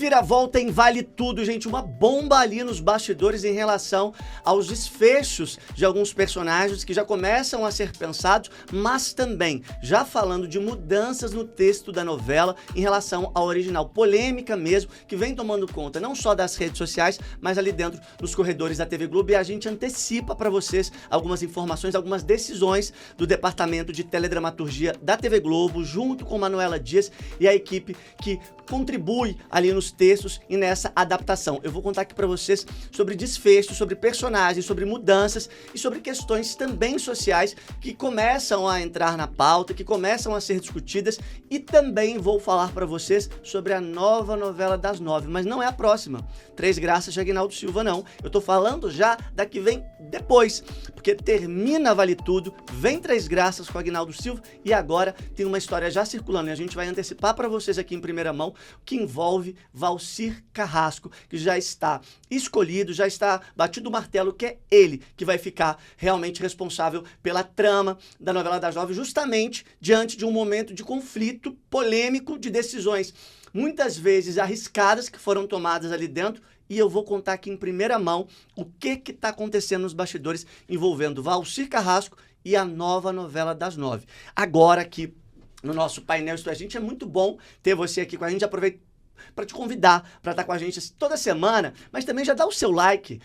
Reviravolta em Vale Tudo, gente. Uma bomba ali nos bastidores em relação aos desfechos de alguns personagens que já começam a ser pensados, mas também já falando de mudanças no texto da novela em relação ao original. Polêmica mesmo, que vem tomando conta não só das redes sociais, mas ali dentro dos corredores da TV Globo. E a gente antecipa para vocês algumas informações, algumas decisões do Departamento de Teledramaturgia da TV Globo, junto com Manuela Dias e a equipe que contribui ali nos textos e nessa adaptação. Eu vou contar aqui para vocês sobre desfechos, sobre personagens, sobre mudanças e sobre questões também sociais que começam a entrar na pauta, que começam a ser discutidas, e também vou falar para vocês sobre a nova novela das 9, mas não é a próxima, Três Graças de Aguinaldo Silva, não. Eu tô falando já da que vem depois, porque termina Vale Tudo, vem Três Graças com Aguinaldo Silva e agora tem uma história já circulando e a gente vai antecipar para vocês aqui em primeira mão, que envolve Valcir Carrasco, que já está escolhido, já está batido o martelo, que é ele que vai ficar realmente responsável pela trama da novela das 9, justamente diante de um momento de conflito polêmico, de decisões muitas vezes arriscadas que foram tomadas ali dentro. E eu vou contar aqui em primeira mão o que está acontecendo nos bastidores envolvendo Valcir Carrasco e a nova novela das 9. Agora aqui no nosso painel, isto é, gente, é muito bom ter você aqui com a gente. Aproveita para te convidar para estar com a gente toda semana, mas também já dá o seu like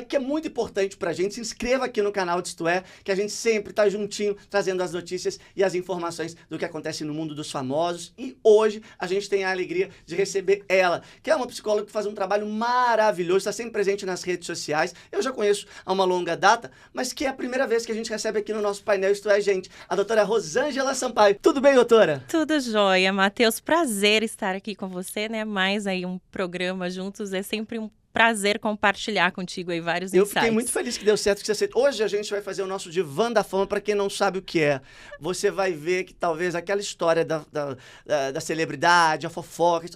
que é muito importante pra gente. Se inscreva aqui no canal de Isto É, que a gente sempre tá juntinho trazendo as notícias e as informações do que acontece no mundo dos famosos. E hoje a gente tem a alegria de receber ela, que é uma psicóloga que faz um trabalho maravilhoso, está sempre presente nas redes sociais. Eu já conheço há uma longa data, mas que é a primeira vez que a gente recebe aqui no nosso painel Isto É, gente, a doutora Rosângela Sampaio. Tudo bem, doutora? Tudo jóia, Matheus. Prazer estar aqui com você, né? Mais aí um programa juntos, é sempre um prazer compartilhar contigo aí vários insights. Eu fiquei muito feliz que deu certo, que você aceitou. Hoje a gente vai fazer o nosso Divã da Fama. Para quem não sabe o que é, você vai ver que talvez aquela história da celebridade, a fofoca,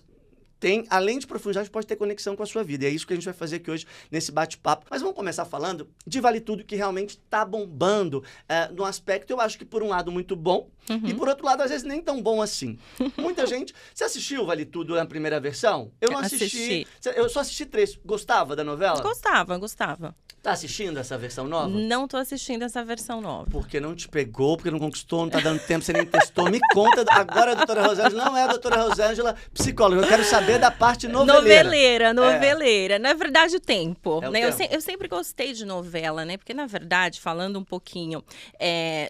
tem, além de profundidade, pode ter conexão com a sua vida. E é isso que a gente vai fazer aqui hoje nesse bate-papo. Mas vamos começar falando de Vale Tudo, que realmente está bombando num aspecto, eu acho que por um lado muito bom, e por outro lado, às vezes, nem tão bom assim. Muita gente... Você assistiu Vale Tudo na primeira versão? Eu não assisti. Eu só assisti 3. Gostava da novela? Gostava. Tá assistindo essa versão nova? Não tô assistindo essa versão nova. Porque não te pegou, porque não conquistou, não tá dando tempo, você nem testou. Me conta, agora a doutora Rosângela não é a doutora Rosângela psicóloga. Eu quero saber da parte noveleira. Noveleira. Na verdade, o tempo. É o né? tempo. Eu sempre gostei de novela, né? Porque, na verdade, falando um pouquinho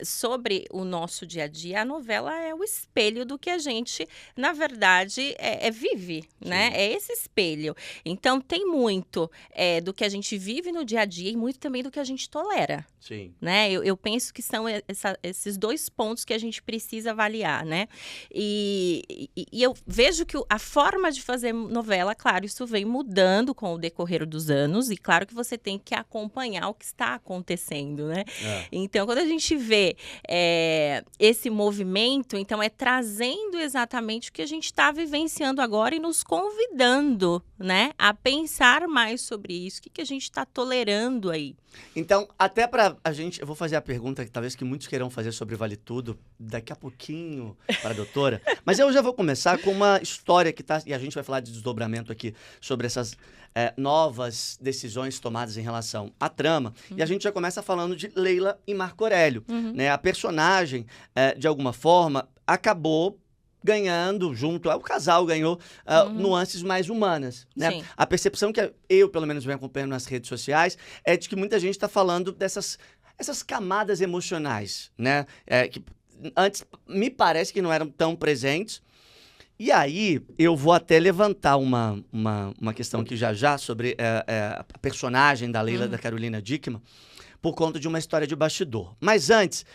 sobre o nosso dia a dia, a novela é o espelho do que a gente, na verdade, vive, né? É esse espelho. Então, tem muito do que a gente vive no dia a dia e muito também do que a gente tolera. Sim. Né? Eu penso que são esses dois pontos que a gente precisa avaliar, né? E eu vejo que a forma de fazer novela, claro, isso vem mudando com o decorrer dos anos, e claro que você tem que acompanhar o que está acontecendo, né? Então, quando a gente vê esse movimento, então é trazendo exatamente o que a gente está vivenciando agora e nos convidando, né, a pensar mais sobre isso, o que a gente está tolerando aí. Então, até pra a gente... Eu vou fazer a pergunta que talvez que muitos queiram fazer sobre Vale Tudo daqui a pouquinho para a doutora. Mas eu já vou começar com uma história que tá... E a gente vai falar de desdobramento aqui sobre essas novas decisões tomadas em relação à trama. E a gente já começa falando de Leila e Marco Aurélio. Né? A personagem, de alguma forma, acabou ganhando junto, o casal ganhou nuances mais humanas, né? Sim. A percepção que eu, pelo menos, venho acompanhando nas redes sociais é de que muita gente está falando essas camadas emocionais, né? Que antes me parece que não eram tão presentes. E aí, eu vou até levantar uma questão aqui já sobre a personagem da Leila, da Carolina Dickmann, por conta de uma história de bastidor. Mas antes,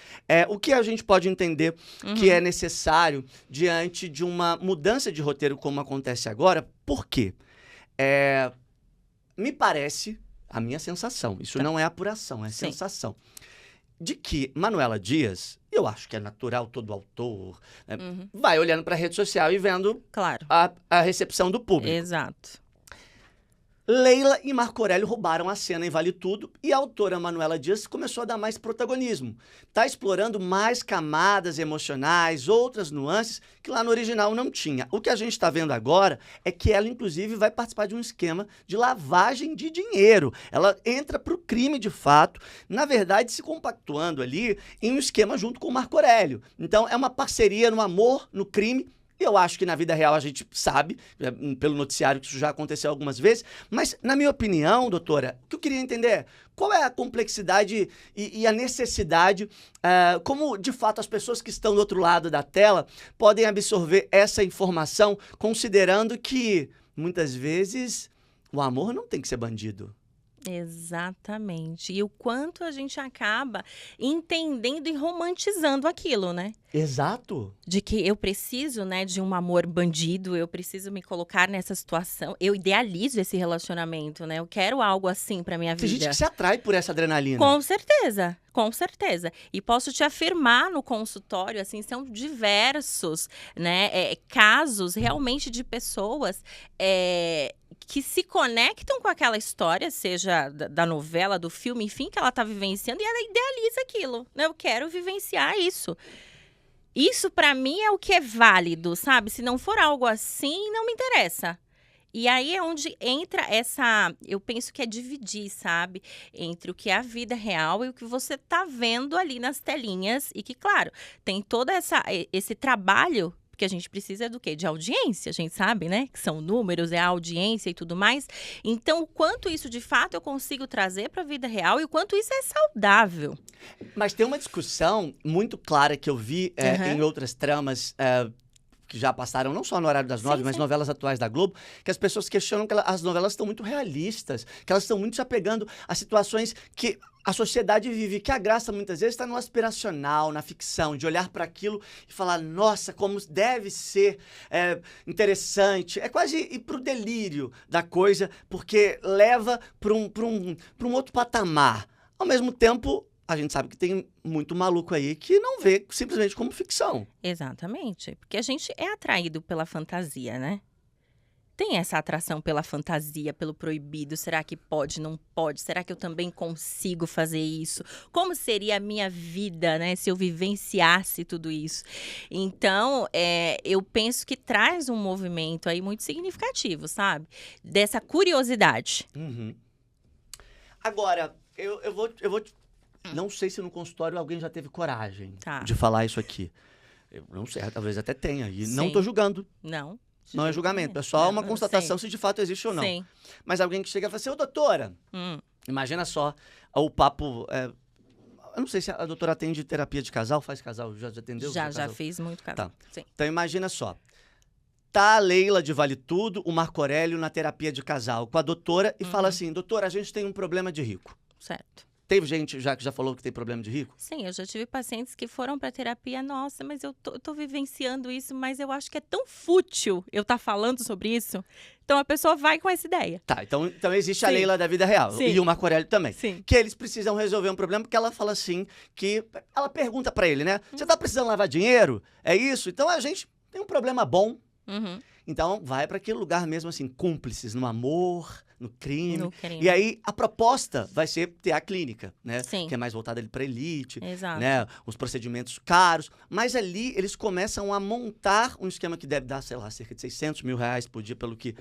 o que a gente pode entender que é necessário diante de uma mudança de roteiro como acontece agora? Por quê? Me parece, a minha sensação, isso não é apuração, é sensação, de que Manuela Dias, eu acho que é natural todo autor, né, vai olhando para a rede social e vendo Claro. a recepção do público. Exato. Leila e Marco Aurélio roubaram a cena em Vale Tudo e a autora Manuela Dias começou a dar mais protagonismo. Está explorando mais camadas emocionais, outras nuances que lá no original não tinha. O que a gente está vendo agora é que ela, inclusive, vai participar de um esquema de lavagem de dinheiro. Ela entra para o crime de fato, na verdade, se compactuando ali em um esquema junto com o Marco Aurélio. Então, é uma parceria no amor, no crime. Eu acho que na vida real a gente sabe, pelo noticiário, que isso já aconteceu algumas vezes, mas, na minha opinião, doutora, o que eu queria entender é qual é a complexidade e a necessidade, como, de fato, as pessoas que estão do outro lado da tela podem absorver essa informação, considerando que, muitas vezes, o amor não tem que ser bandido. Exatamente. E o quanto a gente acaba entendendo e romantizando aquilo, né? Exato. De que eu preciso, né, de um amor bandido, eu preciso me colocar nessa situação. Eu idealizo esse relacionamento, né? Eu quero algo assim pra minha vida. Tem gente que se atrai por essa adrenalina. Com certeza, com certeza. E posso te afirmar no consultório, assim, são diversos, né, casos realmente de pessoas que se conectam com aquela história, seja da novela, do filme, enfim, que ela tá vivenciando, e ela idealiza aquilo, né? Eu quero vivenciar isso. Isso, pra mim, é o que é válido, sabe? Se não for algo assim, não me interessa. E aí é onde entra essa, eu penso que é dividir, sabe? Entre o que é a vida real e o que você tá vendo ali nas telinhas. E que, claro, tem todo esse trabalho que a gente precisa do quê? De audiência, a gente sabe, né? Que são números, é a audiência e tudo mais. Então, o quanto isso, de fato, eu consigo trazer para a vida real e o quanto isso é saudável. Mas tem uma discussão muito clara que eu vi em outras tramas que já passaram, não só no horário das 9, mas novelas atuais da Globo, que as pessoas questionam que as novelas estão muito realistas, que elas estão muito se apegando a situações que a sociedade vive, que a graça muitas vezes está no aspiracional, na ficção, de olhar para aquilo e falar, nossa, como deve ser interessante. É quase ir para o delírio da coisa, porque leva para um outro patamar. Ao mesmo tempo, a gente sabe que tem muito maluco aí que não vê simplesmente como ficção. Exatamente, porque a gente é atraído pela fantasia, né? Tem essa atração pela fantasia, pelo proibido. Será que pode, não pode? Será que eu também consigo fazer isso? Como seria a minha vida, né, se eu vivenciasse tudo isso? Então, eu penso que traz um movimento aí muito significativo, sabe? Dessa curiosidade. Uhum. Agora, eu vou não sei se no consultório alguém já teve coragem de falar isso aqui. Eu não sei, talvez até tenha. E não estou julgando. Não é julgamento, é só uma constatação se de fato existe ou não. Sim. Mas alguém que chega e fala assim, ô doutora, imagina só o papo... eu não sei se a doutora atende terapia de casal, faz casal, já atendeu? Já fiz muito casal. Tá. Sim. Então imagina só, tá a Leila de Vale Tudo, o Marco Aurélio na terapia de casal com a doutora e fala assim, doutora, a gente tem um problema de rico. Certo. Teve gente já que já falou que tem problema de rico? Sim, eu já tive pacientes que foram para terapia, nossa, mas eu tô vivenciando isso, mas eu acho que é tão fútil eu estar falando sobre isso. Então a pessoa vai com essa ideia. Tá, então existe a Leila da vida real e o Marco Aurélio também. Sim. Que eles precisam resolver um problema porque ela fala assim, que ela pergunta pra ele, né? Você tá precisando lavar dinheiro? É isso? Então a gente tem um problema bom. Então vai pra aquele lugar mesmo assim, cúmplices no amor, no crime. E aí a proposta vai ser ter a clínica, né? Sim. Que é mais voltada ali pra elite, Exato. né? Os procedimentos caros. Mas ali eles começam a montar um esquema que deve dar, sei lá, cerca de 600 mil reais por dia, pelo que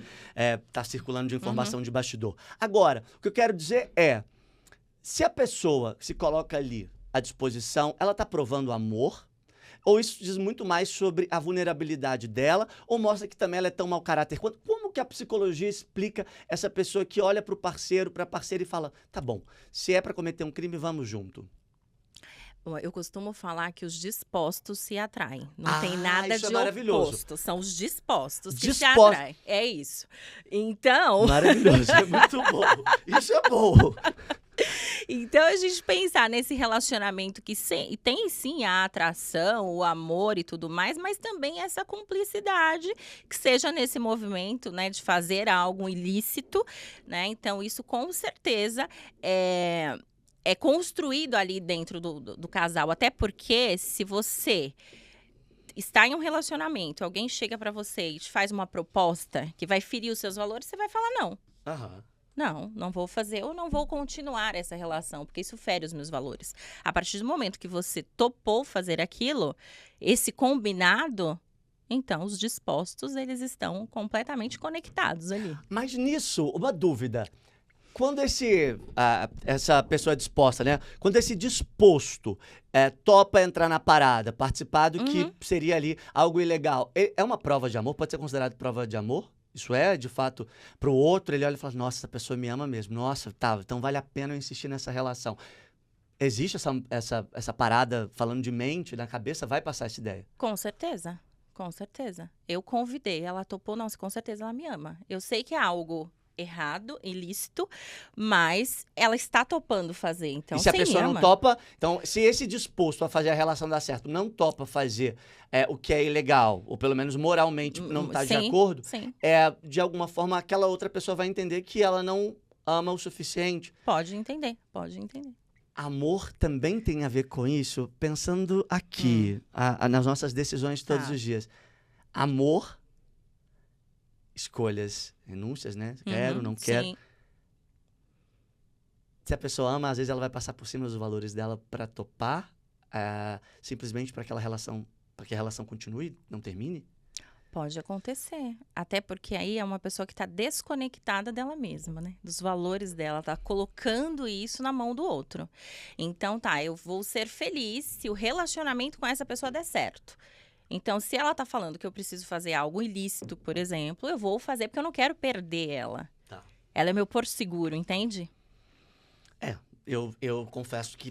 tá circulando de informação de bastidor. Agora, o que eu quero dizer é, se a pessoa se coloca ali à disposição, ela tá provando amor, ou isso diz muito mais sobre a vulnerabilidade dela, ou mostra que também ela é tão mau caráter quanto? Como que a psicologia explica essa pessoa que olha para o parceiro, para a parceira e fala, tá bom, se é para cometer um crime, vamos junto? Eu costumo falar que os dispostos se atraem. Não tem nada isso de maravilhoso. oposto. São os dispostos que se atraem. É isso. Então... Maravilhoso, é muito bom. Isso é bom. Então, a gente pensar nesse relacionamento que tem sim a atração, o amor e tudo mais, mas também essa cumplicidade que seja nesse movimento, né, de fazer algo ilícito, né? Então, isso com certeza é construído ali dentro do casal. Até porque, se você está em um relacionamento, alguém chega pra você e te faz uma proposta que vai ferir os seus valores, você vai falar não. Não vou fazer ou não vou continuar essa relação, porque isso fere os meus valores. A partir do momento que você topou fazer aquilo, esse combinado, então os dispostos, eles estão completamente conectados ali. Mas nisso, uma dúvida. Quando essa pessoa é disposta, né? Quando esse disposto topa entrar na parada, participar do que seria ali algo ilegal, é uma prova de amor? Pode ser considerado prova de amor? Isso é, de fato, pro outro, ele olha e fala, nossa, essa pessoa me ama mesmo. Nossa, tá, então vale a pena eu insistir nessa relação. Existe essa parada falando de mente, na cabeça, vai passar essa ideia? Com certeza, com certeza. Eu convidei, ela topou, nossa, com certeza ela me ama. Eu sei que é algo errado, ilícito, mas ela está topando fazer, então e se a sim, pessoa ama. não topa, então se esse disposto a fazer a relação dar certo não topa fazer o que é ilegal, ou pelo menos moralmente não está de Sim, acordo, sim. de alguma forma aquela outra pessoa vai entender que ela não ama o suficiente. Pode entender, pode entender. Amor também tem a ver com isso, pensando aqui, nas nossas decisões todos Tá. os dias. Amor, escolhas, renúncias, né? Quero, não quero. Sim. Se a pessoa ama, às vezes ela vai passar por cima dos valores dela para topar, simplesmente para que a relação continue, não termine. Pode acontecer. Até porque aí é uma pessoa que está desconectada dela mesma, né? Dos valores dela, tá colocando isso na mão do outro. Então, tá, eu vou ser feliz se o relacionamento com essa pessoa der certo. Então, se ela tá falando que eu preciso fazer algo ilícito, por exemplo, eu vou fazer porque eu não quero perder ela. Tá. Ela é meu porto seguro, entende? Eu confesso que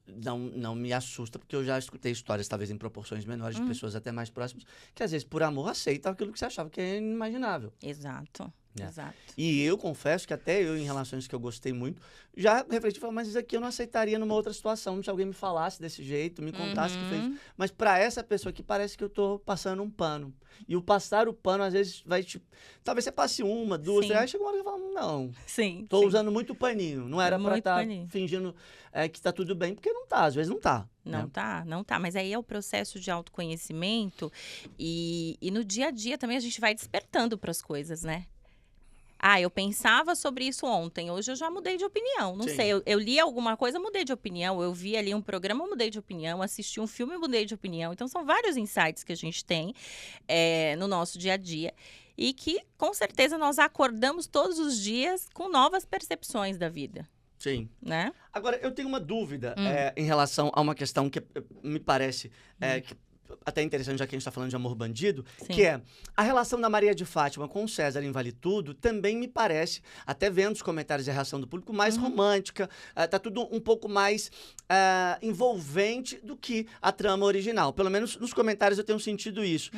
não me assusta, porque eu já escutei histórias, talvez em proporções menores, de pessoas até mais próximas, que às vezes, por amor, aceitam aquilo que você achava que é inimaginável. Exato, exato. E eu confesso que até eu, em relações que eu gostei muito, já refleti e falei, mas isso aqui eu não aceitaria numa outra situação, se alguém me falasse desse jeito, me contasse que fez. Mas pra essa pessoa aqui, parece que eu tô passando um pano. E o passar o pano, às vezes, vai te... Talvez você passe uma, duas, Sim. três, aí chega uma hora que você fala, não, Sim. tô sim. usando muito paninho. Não era pra Muito estar paninho. fingindo que tá tudo bem, porque não tá, às vezes não tá. Não né? tá, não tá. Mas aí é o processo de autoconhecimento e no dia a dia também a gente vai despertando para as coisas, né? Ah, eu pensava sobre isso ontem, hoje eu já mudei de opinião. Não Sim. sei, eu li alguma coisa, mudei de opinião. Eu vi ali um programa, mudei de opinião. Assisti um filme, mudei de opinião. Então, são vários insights que a gente tem no nosso dia a dia. E que, com certeza, nós acordamos todos os dias com novas percepções da vida, Sim. né? Agora, eu tenho uma dúvida em relação a uma questão que me parece que até interessante, já que a gente está falando de amor bandido, Sim. que é a relação da Maria de Fátima com o César em Vale Tudo, também me parece, até vendo os comentários e a reação do público, mais romântica, tá tudo um pouco mais envolvente do que a trama original. Pelo menos nos comentários eu tenho sentido isso.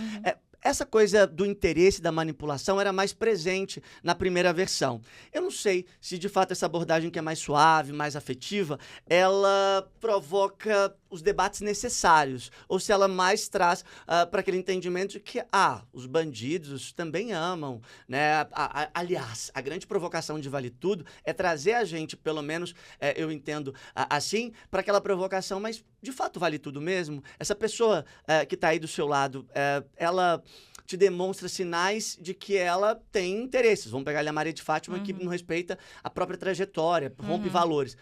Essa coisa do interesse, da manipulação, era mais presente na primeira versão. Eu não sei se, de fato, essa abordagem que é mais suave, mais afetiva, ela provoca os debates necessários, ou se ela mais traz para aquele entendimento de que, os bandidos também amam, né? Aliás, a grande provocação de Vale Tudo é trazer a gente, pelo menos eu entendo assim, para aquela provocação, mas de fato vale tudo mesmo? Essa pessoa que está aí do seu lado, ela te demonstra sinais de que ela tem interesses. Vamos pegar ali a Maria de Fátima, que não respeita a própria trajetória, rompe valores.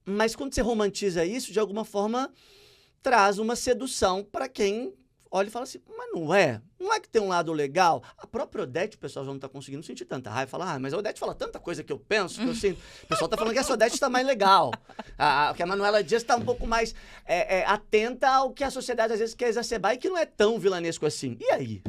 Mas quando você romantiza isso, de alguma forma, traz uma sedução para quem olha e fala assim, mas não é que tem um lado legal. A própria Odete, o pessoal já não tá conseguindo sentir tanta raiva. Fala, mas a Odete fala tanta coisa que eu penso, que eu sinto. O pessoal tá falando que essa Odete tá mais legal. Que a Manuela Dias tá um pouco mais atenta ao que a sociedade às vezes quer exacerbar e que não é tão vilanesco assim. E aí?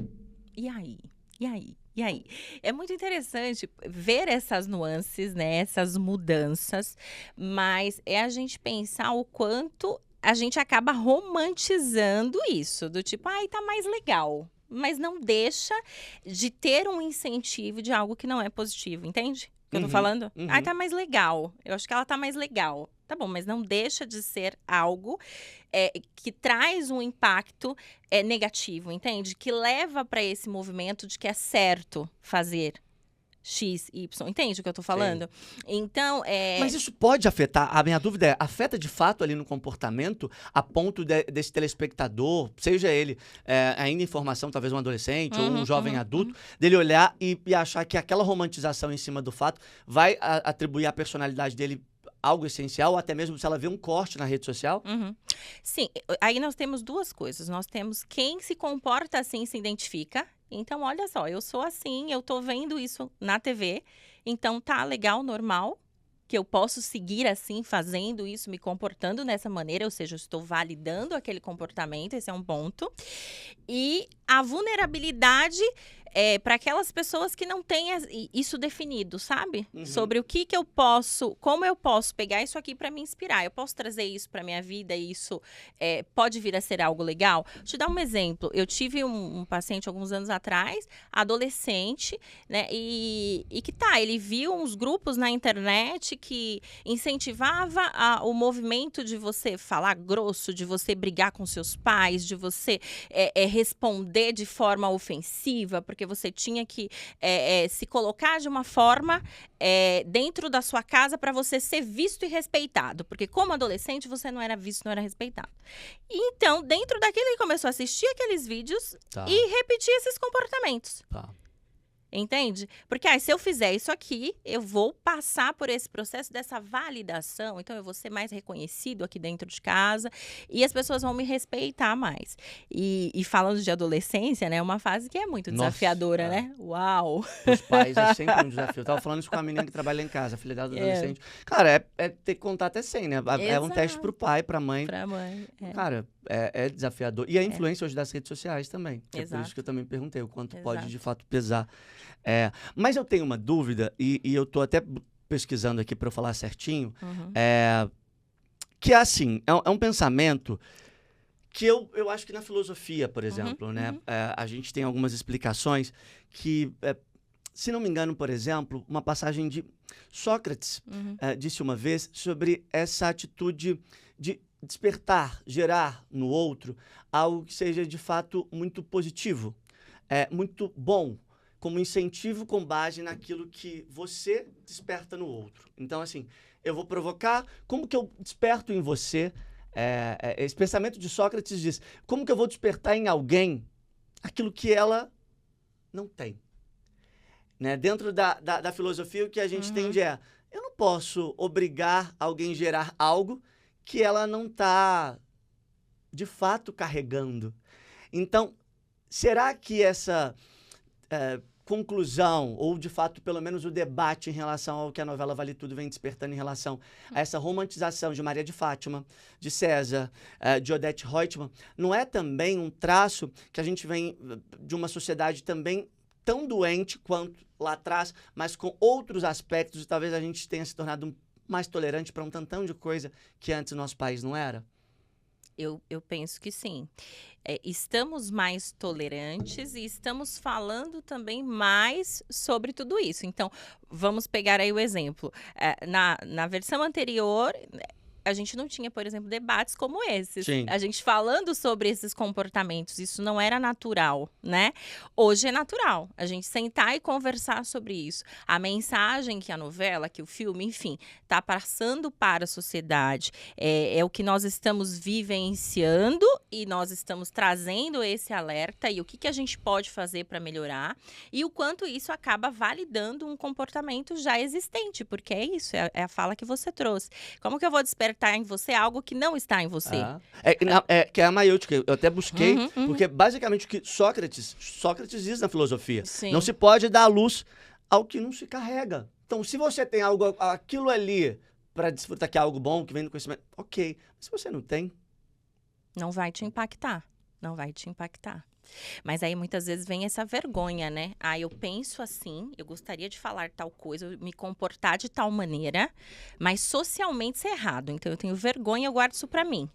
E aí? E aí? E aí? É muito interessante ver essas nuances, né? Essas mudanças, mas é a gente pensar o quanto a gente acaba romantizando isso, do tipo, tá mais legal. Mas não deixa de ter um incentivo de algo que não é positivo, entende? O que eu tô falando? Tá mais legal. Eu acho que ela tá mais legal. Tá bom, mas não deixa de ser algo que traz um impacto negativo, entende? Que leva para esse movimento de que é certo fazer X, Y. Entende o que eu tô falando? Então, Mas isso pode afetar, a minha dúvida é, afeta de fato ali no comportamento a ponto desse telespectador, seja ele ainda em formação, talvez um adolescente ou um jovem adulto, dele olhar e achar que aquela romantização em cima do fato vai atribuir à personalidade dele algo essencial, ou até mesmo se ela vê um corte na rede social? Sim, aí nós temos duas coisas. Nós temos quem se comporta assim, se identifica. Então, olha só, eu sou assim, eu tô vendo isso na TV, então tá legal, normal, que eu posso seguir assim, fazendo isso, me comportando dessa maneira, ou seja, eu estou validando aquele comportamento, esse é um ponto. E a vulnerabilidade para aquelas pessoas que não têm isso definido, sabe? Sobre o que eu posso, como eu posso pegar isso aqui para me inspirar. Eu posso trazer isso para minha vida e isso pode vir a ser algo legal? Vou te dar um exemplo. Eu tive um paciente alguns anos atrás, adolescente, né? E que ele viu uns grupos na internet que incentivava o movimento de você falar grosso, de você brigar com seus pais, de você responder de forma ofensiva, porque você tinha que se colocar de uma forma dentro da sua casa para você ser visto e respeitado. Porque como adolescente, você não era visto, não era respeitado. Então, dentro daquilo, ele começou a assistir aqueles vídeos e repetir esses comportamentos. Entende? Porque se eu fizer isso aqui, eu vou passar por esse processo dessa validação. Então, eu vou ser mais reconhecido aqui dentro de casa e as pessoas vão me respeitar mais. E falando de adolescência, né? É uma fase que é muito desafiadora, né? Uau! Os pais é sempre um desafio. Eu tava falando isso com a menina que trabalha em casa, a filha da adolescente. Cara, é ter que contar até 100, né? É um teste pro pai, pra mãe. Pra mãe, Cara, é desafiador. E a influência hoje das redes sociais também. É por isso que eu também perguntei o quanto pode, de fato, pesar. Mas eu tenho uma dúvida, e eu tô até pesquisando aqui para eu falar certinho, que é assim, é um pensamento que eu acho que na filosofia, por exemplo, né, a gente tem algumas explicações que, se não me engano, por exemplo, uma passagem de Sócrates disse uma vez sobre essa atitude de despertar, gerar no outro algo que seja de fato muito positivo, muito bom, como incentivo com base naquilo que você desperta no outro. Então, assim, eu vou provocar, como que eu desperto em você? Esse pensamento de Sócrates diz, como que eu vou despertar em alguém aquilo que ela não tem? Né? Dentro da filosofia, o que a gente entende eu não posso obrigar alguém a gerar algo que ela não está, de fato, carregando. Então, será que essa conclusão, ou de fato, pelo menos o debate em relação ao que a novela Vale Tudo vem despertando em relação a essa romantização de Maria de Fátima, de César, de Odete Roitman, não é também um traço que a gente vem de uma sociedade também tão doente quanto lá atrás, mas com outros aspectos, e talvez a gente tenha se tornado mais tolerante para um tantão de coisa que antes o nosso país não era? Eu penso que sim. Estamos mais tolerantes e estamos falando também mais sobre tudo isso. Então, vamos pegar aí o exemplo. Na versão anterior, a gente não tinha, por exemplo, debates como esses. Sim. A gente falando sobre esses comportamentos, isso não era natural, né? Hoje é natural a gente sentar e conversar sobre isso. A mensagem que a novela, que o filme, enfim, está passando para a sociedade é o que nós estamos vivenciando e nós estamos trazendo esse alerta e o que a gente pode fazer para melhorar e o quanto isso acaba validando um comportamento já existente, porque é isso, é a fala que você trouxe. Como que eu vou despertar em você algo que não está em você? Que é a maiútica. Eu até busquei, porque basicamente o que Sócrates diz na filosofia. Sim. Não se pode dar luz ao que não se carrega. Então, se você tem aquilo ali para desfrutar que é algo bom, que vem do conhecimento, ok. Mas se você não tem... Não vai te impactar. Não vai te impactar. Mas aí muitas vezes vem essa vergonha, né? Eu penso assim, eu gostaria de falar tal coisa, me comportar de tal maneira, mas socialmente isso é errado. Então eu tenho vergonha, eu guardo isso pra mim.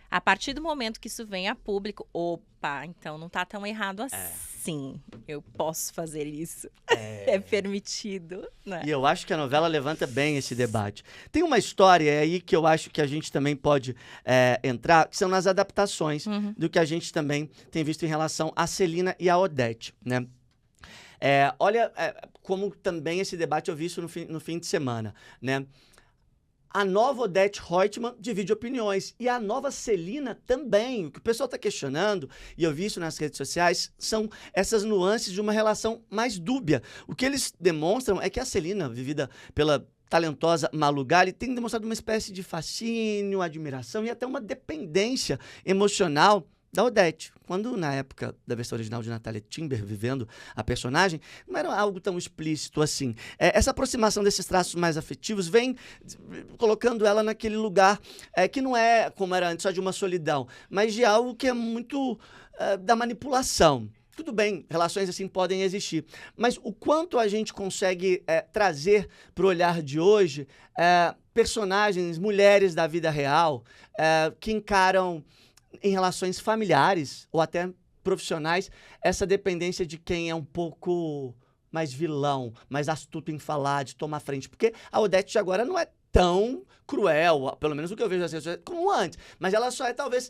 A partir do momento que isso vem a público, opa, então não tá tão errado assim. Eu posso fazer isso. É permitido, né? E eu acho que a novela levanta bem esse debate. Tem uma história aí que eu acho que a gente também pode entrar, que são nas adaptações do que a gente também tem visto em relação a Celina e a Odete, né? Olha, como também esse debate eu vi isso no fim de semana, né? A nova Odete Roitman divide opiniões. E a nova Celina também. O que o pessoal está questionando, e eu vi isso nas redes sociais, são essas nuances de uma relação mais dúbia. O que eles demonstram é que a Celina, vivida pela talentosa Malu Gali, tem demonstrado uma espécie de fascínio, admiração e até uma dependência emocional da Odete. Quando, na época da versão original de Natalia Timber, vivendo a personagem, não era algo tão explícito assim. Essa aproximação desses traços mais afetivos vem colocando ela naquele lugar que não é, como era antes, só de uma solidão, mas de algo que é muito da manipulação. Tudo bem, relações assim podem existir, mas o quanto a gente consegue trazer para o olhar de hoje personagens, mulheres da vida real, que encaram em relações familiares ou até profissionais, essa dependência de quem é um pouco mais vilão, mais astuto em falar, de tomar frente. Porque a Odete de agora não é tão cruel, pelo menos o que eu vejo assim, como antes, mas ela só é talvez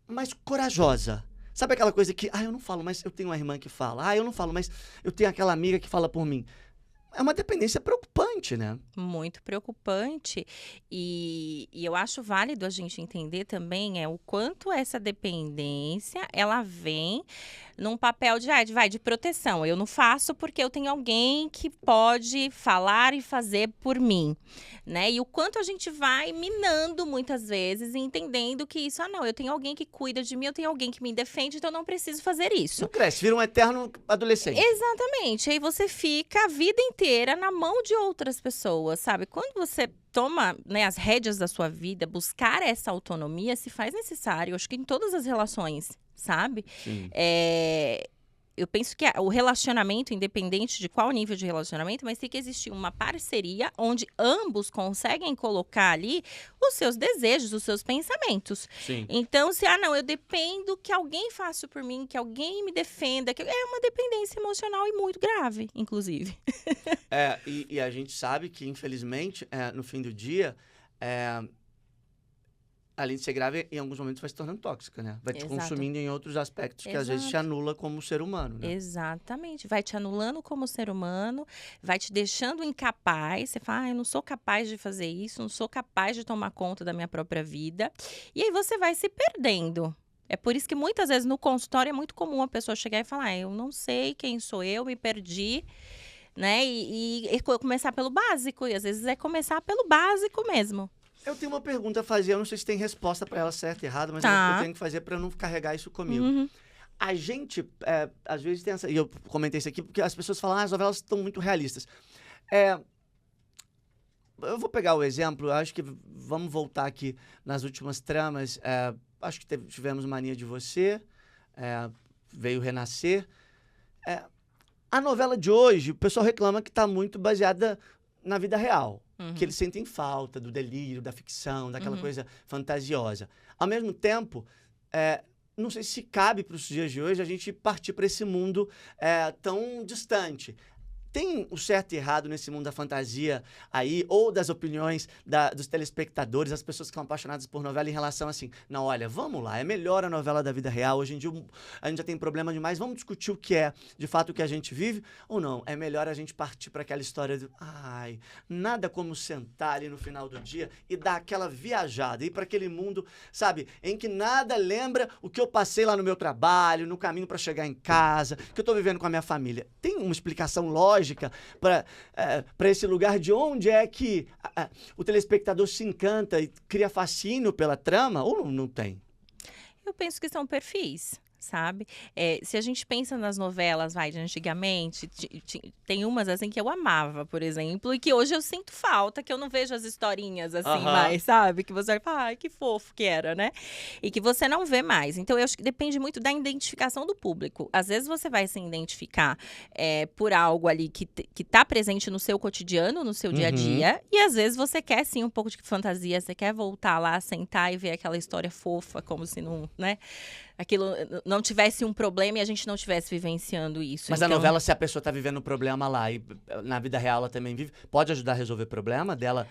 mais corajosa. Sabe aquela coisa que, eu não falo, mas eu tenho uma irmã que fala. Eu não falo, mas eu tenho aquela amiga que fala por mim. É uma dependência preocupante, né? Muito preocupante. E eu acho válido a gente entender também o quanto essa dependência, ela vem num papel de proteção. Eu não faço porque eu tenho alguém que pode falar e fazer por mim, né? E o quanto a gente vai minando muitas vezes e entendendo que isso, não, eu tenho alguém que cuida de mim, eu tenho alguém que me defende, então eu não preciso fazer isso. Não cresce, vira um eterno adolescente. Exatamente. Aí você fica a vida inteira na mão de outras pessoas, sabe? Quando você toma, né, as rédeas da sua vida, buscar essa autonomia se faz necessário, acho que em todas as relações, sabe? Sim. Eu penso que o relacionamento, independente de qual nível de relacionamento, mas tem que existir uma parceria onde ambos conseguem colocar ali os seus desejos, os seus pensamentos. Sim. Então, se, não, eu dependo que alguém faça por mim, que alguém me defenda, é uma dependência emocional e muito grave, inclusive. E a gente sabe que, infelizmente, no fim do dia, além de ser grave, em alguns momentos vai se tornando tóxica, né? Vai te consumindo em outros aspectos que às vezes te anula como ser humano, né? Exatamente. Vai te anulando como ser humano, vai te deixando incapaz. Você fala, eu não sou capaz de fazer isso, não sou capaz de tomar conta da minha própria vida. E aí você vai se perdendo. É por isso que muitas vezes no consultório é muito comum a pessoa chegar e falar, eu não sei quem sou eu, me perdi, né? E começar pelo básico. E às vezes é começar pelo básico mesmo. Eu tenho uma pergunta a fazer, eu não sei se tem resposta para ela certa ou errada, mas eu tenho que fazer para não carregar isso comigo. Uhum. A gente, às vezes tem essa... E eu comentei isso aqui porque as pessoas falam, as novelas estão muito realistas. Eu vou pegar o exemplo, eu acho que vamos voltar aqui nas últimas tramas. Acho que tivemos Mania de Você, veio Renascer. A novela de hoje, o pessoal reclama que está muito baseada na vida real. Uhum. Que eles sentem falta do delírio, da ficção, daquela coisa fantasiosa. Ao mesmo tempo, não sei se cabe para os dias de hoje a gente partir para esse mundo tão distante. Tem o certo e errado nesse mundo da fantasia aí, ou das opiniões dos telespectadores, as pessoas que são apaixonadas por novela em relação assim, não, olha, vamos lá, é melhor a novela da vida real, hoje em dia a gente já tem problema demais, vamos discutir o que é de fato o que a gente vive, ou não, é melhor a gente partir para aquela história de, nada como sentar ali no final do dia e dar aquela viajada, ir para aquele mundo, sabe, em que nada lembra o que eu passei lá no meu trabalho, no caminho para chegar em casa, que eu tô vivendo com a minha família. Tem uma explicação lógica para esse lugar de onde é que o telespectador se encanta e cria fascínio pela trama, ou não tem? Eu penso que são perfis, sabe? Se a gente pensa nas novelas, de antigamente, tem umas assim que eu amava, por exemplo, e que hoje eu sinto falta, que eu não vejo as historinhas assim mais, sabe? Que você fala, ai, que fofo que era, né? E que você não vê mais. Então, eu acho que depende muito da identificação do público. Às vezes você vai se identificar por algo ali que tá presente no seu cotidiano, no seu dia a dia, e às vezes você quer sim um pouco de fantasia, você quer voltar lá, sentar e ver aquela história fofa, como se não, né? Aquilo não tivesse um problema e a gente não estivesse vivenciando isso. Mas então... a novela, se a pessoa está vivendo um problema lá e na vida real ela também vive, pode ajudar a resolver o problema dela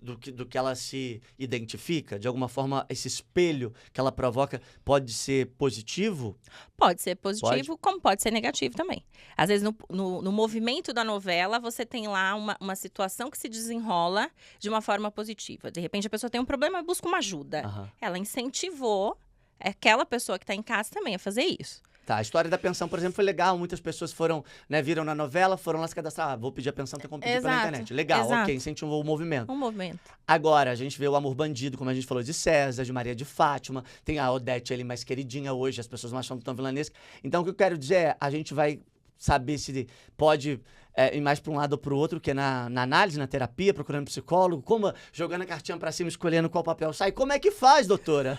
do que ela se identifica? De alguma forma, esse espelho que ela provoca pode ser positivo? Pode ser positivo, como pode ser negativo também. Às vezes, no movimento da novela, você tem lá uma situação que se desenrola de uma forma positiva. De repente, a pessoa tem um problema e busca uma ajuda. Aham. Ela incentivou aquela pessoa que está em casa também a fazer isso. Tá, a história da pensão, por exemplo, foi legal. Muitas pessoas foram, né, viram na novela, foram lá se cadastrar. Ah, vou pedir a pensão, tem como pedir pela Exato, internet. Legal, exato. ok, incentivou o movimento. Um movimento. Agora, a gente vê o Amor Bandido, como a gente falou, de César, de Maria de Fátima. Tem a Odete ali mais queridinha hoje, as pessoas não acham tão vilanesca. Então, o que eu quero dizer é, a gente vai saber se pode ir mais para um lado ou para o outro, que é na análise, na terapia, procurando psicólogo, como jogando a cartinha para cima, escolhendo qual papel sai. Como é que faz, doutora?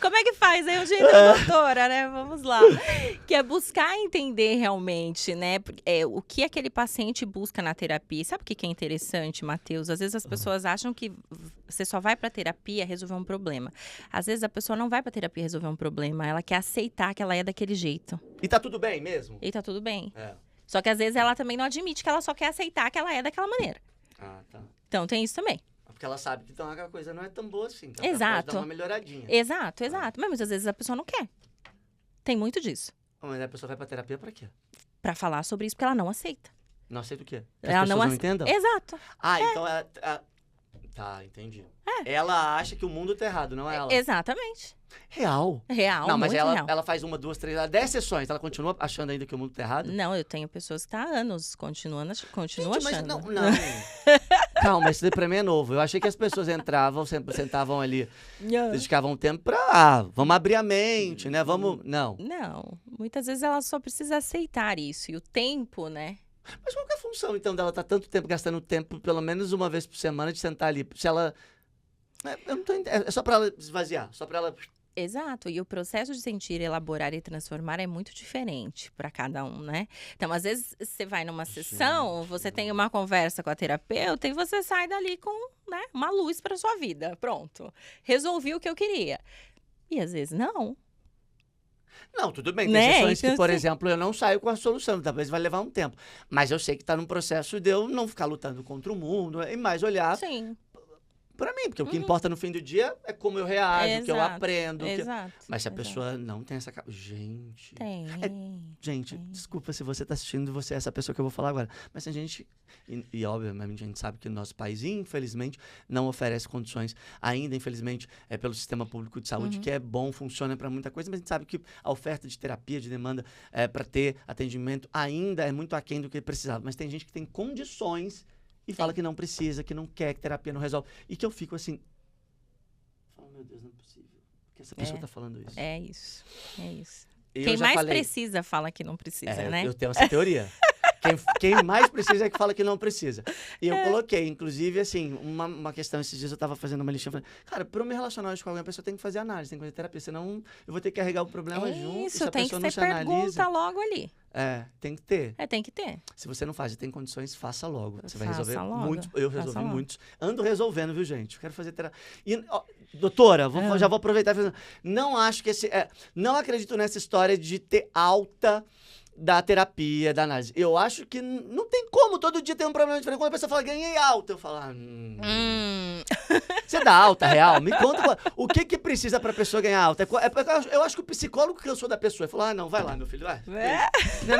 Como é que faz aí o jeito da doutora, né? Vamos lá. Que é buscar entender realmente, né? O que aquele paciente busca na terapia. Sabe o que é interessante, Matheus? Às vezes as pessoas acham que você só vai pra terapia resolver um problema. Às vezes a pessoa não vai pra terapia resolver um problema. Ela quer aceitar que ela é daquele jeito. E tá tudo bem mesmo? E tá tudo bem. É. Só que às vezes ela também não admite que ela só quer aceitar que ela é daquela maneira. Ah, tá. Então tem isso também. Porque ela sabe que então aquela coisa não é tão boa assim. Então Exato. Ela pode dar uma melhoradinha. Exato. Mas muitas vezes a pessoa não quer. Tem muito disso. Mas a pessoa vai pra terapia pra quê? Pra falar sobre isso, porque ela não aceita. Não aceita o quê? Que Ela as não pessoas não ace- entendam? Exato. Então ela... Tá, entendi. Ela acha que o mundo tá errado, não é ela? Exatamente. Real. Real, Não, mas muito real. ela faz 1, 2, 3, 10 sessões. Ela continua achando ainda que o mundo tá errado? Não, eu tenho pessoas que tá há anos continua Gente, mas achando. não. Calma, isso daí pra mim é novo. Eu achei que as pessoas entravam, sempre sentavam ali, dedicavam um tempo pra... vamos abrir a mente, né? Vamos... Não. Não, muitas vezes ela só precisa aceitar isso. E o tempo, né? Mas qual que é a função, então, dela tá tanto tempo gastando tempo, pelo menos uma vez por semana, de sentar ali? Se ela... Eu não tô entendendo. É só pra ela esvaziar, só pra ela... Exato, e o processo de sentir, elaborar e transformar é muito diferente para cada um, né? Então, às vezes, você vai numa sessão, você tem uma conversa com a terapeuta e você sai dali com, né, uma luz para sua vida. Pronto, resolvi o que eu queria. E às vezes não. Não, tudo bem. Tem Né? sessões Então, que, por assim- exemplo, eu não saio com a solução. Talvez vai levar um tempo. Mas eu sei que tá num processo de eu não ficar lutando contra o mundo e mais olhar Sim, pra mim. Porque o que importa no fim do dia é como eu reajo, o que eu Exato, aprendo. exato. Mas se a exato. pessoa não tem essa... Gente... Tem. Gente, Tem. desculpa se você tá assistindo e você é essa pessoa que eu vou falar agora. Mas tem gente, e obviamente a gente sabe que o nosso país, infelizmente, não oferece condições ainda, infelizmente, pelo sistema público de saúde, que é bom, funciona para muita coisa, mas a gente sabe que a oferta de terapia, de demanda para ter atendimento ainda é muito aquém do que precisava. Mas tem gente que tem condições e fala que não precisa, que não quer, que terapia não resolve. E que eu fico assim, meu Deus, não é possível. Que essa pessoa tá falando isso. É isso, é isso. E eu Quem já mais falei- precisa fala que não precisa, né? Eu tenho essa teoria. Quem mais precisa é que fala que não precisa. E eu coloquei, inclusive, assim, uma questão. Esses dias eu tava fazendo uma listinha. Eu falei, cara, pra eu me relacionar hoje com alguém, a pessoa tem que fazer análise, tem que fazer terapia. Senão eu vou ter que carregar o problema junto. E se Isso, a tem que pessoa não ser se analisa. pergunta logo ali. Tem que ter. Tem que ter. Se você não faz e tem condições, faça logo. Você vai Faça resolver logo. muitos. Eu Faça resolvi logo. muitos. Ando resolvendo, viu, gente? Eu quero fazer terapia. E, ó, doutora, já vou aproveitar e fazer. Não acho que não acredito nessa história de ter alta da terapia, da análise. Eu acho que não tem como. Todo dia tem um problema diferente. Quando a pessoa fala, ganhei alta, eu falo, você dá alta, real? Me conta o que precisa pra pessoa ganhar alta. Eu acho que o psicólogo cansou da pessoa. Ele falou, não, vai lá, meu filho, vai.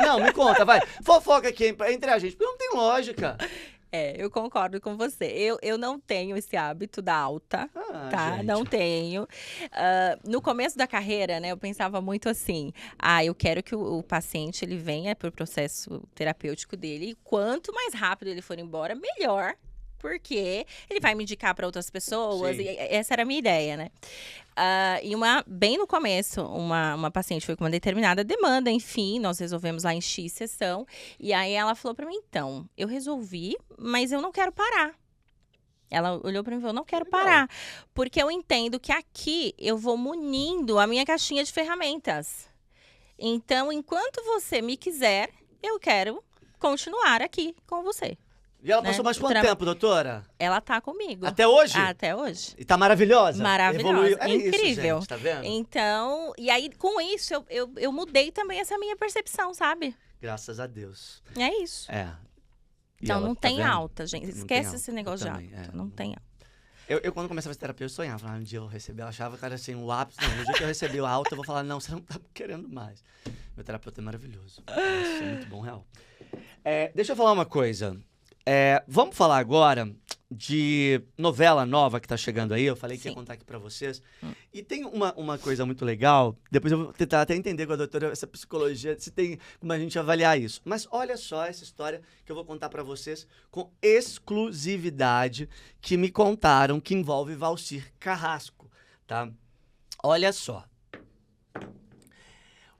Não, me conta, vai. Fofoca aqui entre a gente, porque não tem lógica. Eu concordo com você. Eu não tenho esse hábito da alta, tá? Gente. Não tenho. No começo da carreira, né, eu pensava muito assim, eu quero que o paciente, ele venha pro processo terapêutico dele, e quanto mais rápido ele for embora, melhor. Porque ele vai me indicar para outras pessoas, Sim. e essa era a minha ideia, né? E bem no começo, uma paciente foi com uma determinada demanda, enfim, nós resolvemos lá em X sessão. E aí ela falou para mim, então, eu resolvi, mas eu não quero parar. Ela olhou para mim e falou, não quero parar. Porque eu entendo que aqui eu vou munindo a minha caixinha de ferramentas. Então, enquanto você me quiser, eu quero continuar aqui com você. E ela passou mais quanto tempo, doutora? Ela tá comigo. Até hoje? Até hoje. E tá maravilhosa? Maravilhosa. Evoluiu. Incrível. Isso, gente, tá vendo? Então, e aí com isso eu mudei também essa minha percepção, sabe? Graças a Deus. É isso. E Então ela, não tá tem vendo? alta, gente. Não tem Esquece alta. esse negócio Eu de também, alta. Não tem alta. Eu, quando começava a fazer terapia, eu sonhava. Falava, um dia eu recebi, eu achava que era assim, o ápice. Não, no dia que eu recebi o alta, eu vou falar, não, você não tá querendo mais. Meu terapeuta é maravilhoso. Nossa, é muito bom, real. Deixa eu falar uma coisa. Vamos falar agora de novela nova que tá chegando aí. Eu falei que ia contar aqui pra vocês. E tem uma coisa muito legal. Depois eu vou tentar até entender com a doutora essa psicologia, se tem como a gente avaliar isso. Mas olha só essa história que eu vou contar pra vocês com exclusividade que me contaram, que envolve Valcir Carrasco, tá? Olha só.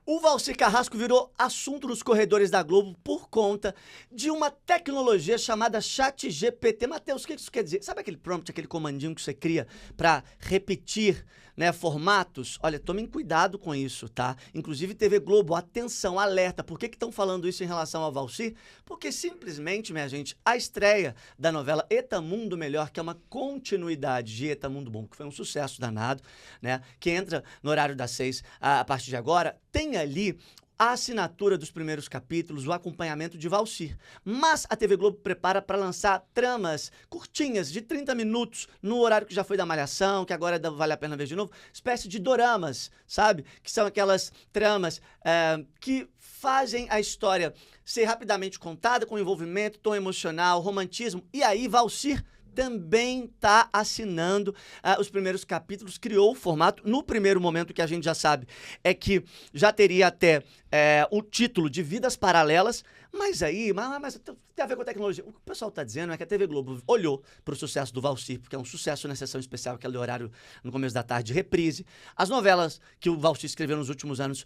O Valcir Carrasco virou assunto nos corredores da Globo por conta de uma tecnologia chamada ChatGPT. Matheus, o que isso quer dizer? Sabe aquele prompt, aquele comandinho que você cria para repetir, né, formatos? Olha, tomem cuidado com isso, tá? Inclusive TV Globo, atenção, alerta. Por que estão falando isso em relação ao Valcir? Porque simplesmente, minha gente, a estreia da novela Eta Mundo Melhor, que é uma continuidade de Eta Mundo Bom, que foi um sucesso danado, né? Que entra no horário das 6 a partir de agora, tem ali a assinatura dos primeiros capítulos, o acompanhamento de Valcir. Mas a TV Globo prepara para lançar tramas curtinhas, de 30 minutos, no horário que já foi da Malhação, que agora vale a pena ver de novo, espécie de doramas, sabe? Que são aquelas tramas que fazem a história ser rapidamente contada, com envolvimento, tom emocional, romantismo. E aí Valcir também está assinando os primeiros capítulos, criou o formato. No primeiro momento, que a gente já sabe, é que já teria até o título de Vidas Paralelas, mas aí, mas tem a ver com a tecnologia. O que o pessoal está dizendo é que a TV Globo olhou para o sucesso do Valcir, porque é um sucesso na sessão especial, aquele horário no começo da tarde, reprise. As novelas que o Valcir escreveu nos últimos anos,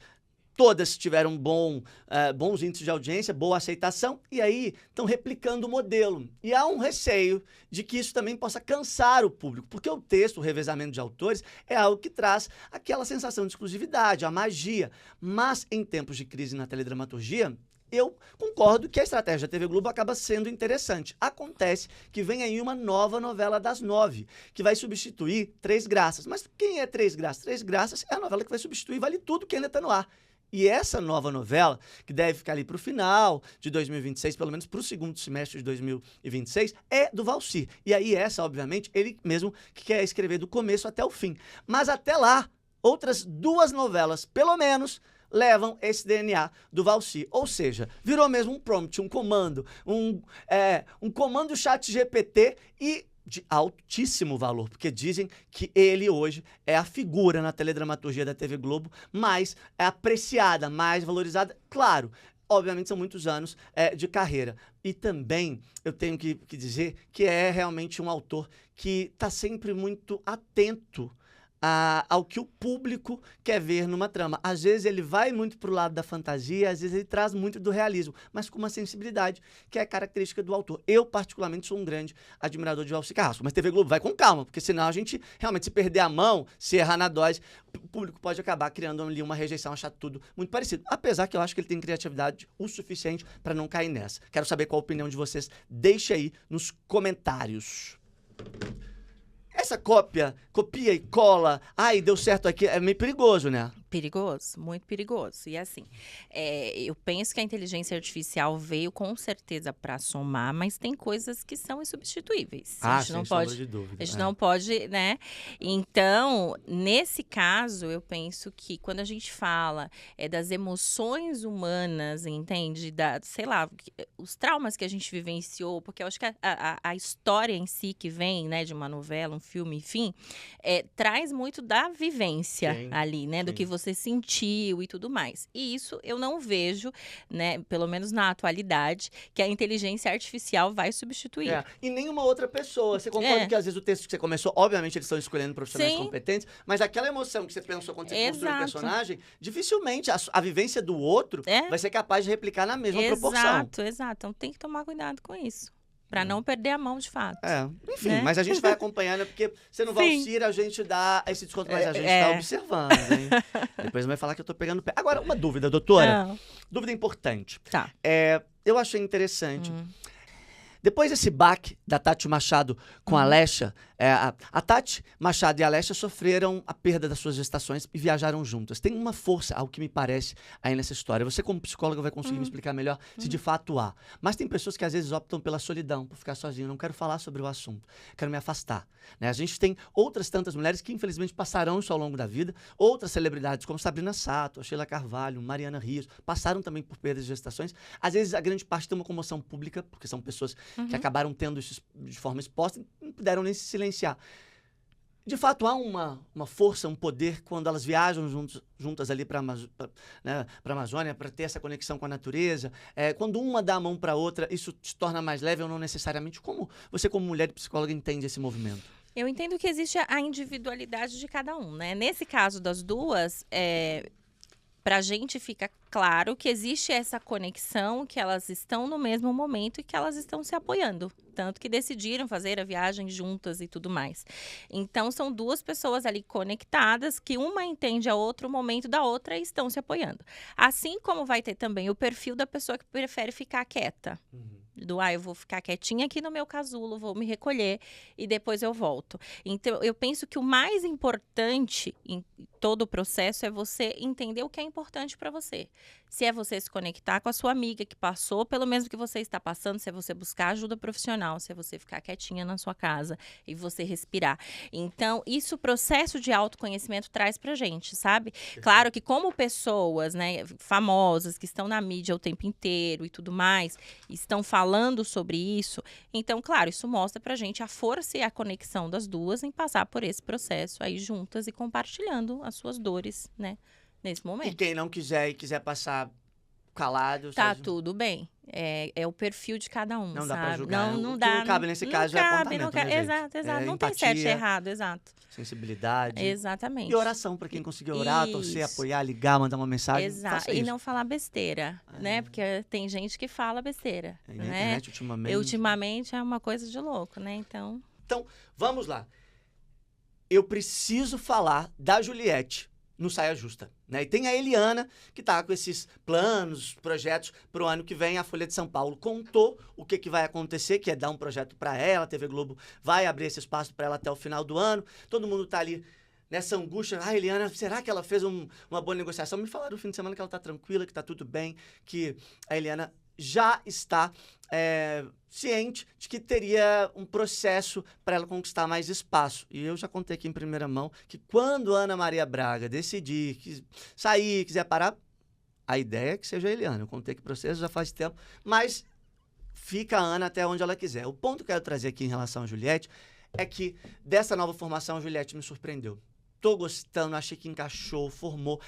todas tiveram bons índices de audiência, boa aceitação, e aí estão replicando o modelo. E há um receio de que isso também possa cansar o público, porque o texto, o revezamento de autores, é algo que traz aquela sensação de exclusividade, a magia. Mas em tempos de crise na teledramaturgia, eu concordo que a estratégia da TV Globo acaba sendo interessante. Acontece que vem aí uma nova novela das 9, que vai substituir Três Graças. Mas quem é Três Graças? Três Graças é a novela que vai substituir Vale Tudo, que ainda está no ar. E essa nova novela, que deve ficar ali para o final de 2026, pelo menos para o segundo semestre de 2026, é do Valcir. E aí essa, obviamente, ele mesmo que quer escrever do começo até o fim. Mas até lá, outras 2 novelas, pelo menos, levam esse DNA do Valcir. Ou seja, virou mesmo um prompt, um comando, um comando ChatGPT e de altíssimo valor, porque dizem que ele hoje é a figura na teledramaturgia da TV Globo mais apreciada, mais valorizada. Claro, obviamente são muitos anos de carreira. E também eu tenho que dizer que é realmente um autor que está sempre muito atento ao que o público quer ver numa trama. Às vezes ele vai muito pro lado da fantasia, às vezes ele traz muito do realismo, mas com uma sensibilidade que é característica do autor. Eu, particularmente, sou um grande admirador de Valcir Carrasco, mas TV Globo vai com calma, porque senão a gente realmente, se perder a mão, se errar na dose, o público pode acabar criando ali uma rejeição, achar tudo muito parecido. Apesar que eu acho que ele tem criatividade o suficiente para não cair nessa. Quero saber qual a opinião de vocês. Deixe aí nos comentários. Essa copia e cola, deu certo aqui, é meio perigoso, né? Perigoso, muito perigoso. E assim, eu penso que a inteligência artificial veio com certeza para somar, mas tem coisas que são insubstituíveis. A gente não pode, sombra de dúvida. A gente não pode, né? Então, nesse caso, eu penso que quando a gente fala das emoções humanas, entende? Sei lá, os traumas que a gente vivenciou, porque eu acho que a história em si que vem, né, de uma novela, um filme, enfim, traz muito da vivência ali, né? Do que você sentiu e tudo mais. E isso eu não vejo, né, pelo menos na atualidade, que a inteligência artificial vai substituir. E nenhuma outra pessoa. Você concorda que às vezes o texto que você começou, obviamente eles estão escolhendo profissionais competentes, mas aquela emoção que você pensou quando você construiu o personagem, dificilmente a vivência do outro vai ser capaz de replicar na mesma proporção. Exato. Então tem que tomar cuidado com isso. Pra não perder a mão, de fato. Enfim, né? Mas a gente vai acompanhando, porque sendo Valcir, a gente dá esse desconto, mas a gente tá observando, hein? Depois vai falar que eu tô pegando o pé. Agora, uma dúvida, doutora. Dúvida importante. Tá. Eu achei interessante. Depois desse baque da Tati Machado com a Alexa, a Tati Machado e a Alexa sofreram a perda das suas gestações e viajaram juntas. Tem uma força, ao que me parece, aí nessa história. Você, como psicóloga, vai conseguir me explicar melhor se de fato há. Mas tem pessoas que às vezes optam pela solidão, por ficar sozinho. Não quero falar sobre o assunto, quero me afastar. Né? A gente tem outras tantas mulheres que, infelizmente, passarão isso ao longo da vida. Outras celebridades, como Sabrina Sato, Sheila Carvalho, Mariana Rios, passaram também por perdas de gestações. Às vezes, a grande parte tem uma comoção pública, porque são pessoas que acabaram tendo isso de forma exposta e não puderam nem se silenciar. De fato, há uma força, um poder quando elas viajam juntas ali para a Amazônia, para ter essa conexão com a natureza. Quando uma dá a mão para a outra, isso te torna mais leve ou não necessariamente? Como você, como mulher e psicóloga, entende esse movimento? Eu entendo que existe a individualidade de cada um, né? Nesse caso das duas, pra gente fica claro que existe essa conexão, que elas estão no mesmo momento e que elas estão se apoiando. Tanto que decidiram fazer a viagem juntas e tudo mais. Então, são duas pessoas ali conectadas, que uma entende a outra, o momento da outra, e estão se apoiando. Assim como vai ter também o perfil da pessoa que prefere ficar quieta. Eu vou ficar quietinha aqui no meu casulo, vou me recolher e depois eu volto. Então, eu penso que o mais importante em todo o processo é você entender o que é importante para você. Se é você se conectar com a sua amiga que passou pelo mesmo que você está passando, se é você buscar ajuda profissional, se é você ficar quietinha na sua casa e você respirar. Então, isso o processo de autoconhecimento traz pra gente, sabe? Claro que como pessoas, né, famosas, que estão na mídia o tempo inteiro e tudo mais, estão falando sobre isso, então, claro, isso mostra pra gente a força e a conexão das duas em passar por esse processo aí juntas e compartilhando as suas dores, né? Nesse momento. E quem não quiser e quiser passar calado... Tá tudo bem. É o perfil de cada um, não sabe? Dá pra julgar. Não dá. O que não cabe nesse caso é apontamento, né, gente? Exato. Não tem certo e errado, exato. Sensibilidade. Exatamente. E oração para quem conseguiu orar, torcer, apoiar, ligar, mandar uma mensagem. Exato. E não falar besteira, né? Porque tem gente que fala besteira, na né? internet, ultimamente... Ultimamente é uma coisa de louco, né? Então, vamos lá. Eu preciso falar da Juliette no Saia Justa, né? E tem a Eliana, que tá com esses planos, projetos para o ano que vem. A Folha de São Paulo contou o que vai acontecer, que é dar um projeto para ela. A TV Globo vai abrir esse espaço para ela até o final do ano. Todo mundo tá ali nessa angústia. Eliana, será que ela fez uma boa negociação? Me falaram no fim de semana que ela tá tranquila, que tá tudo bem, que a Eliana já está ciente de que teria um processo para ela conquistar mais espaço. E eu já contei aqui em primeira mão que quando Ana Maria Braga decidir sair, quiser parar, a ideia é que seja a Eliana. Eu contei que o processo já faz tempo, mas fica a Ana até onde ela quiser. O ponto que eu quero trazer aqui em relação a Juliette é que dessa nova formação a Juliette me surpreendeu. Tô gostando, achei que encaixou, formou.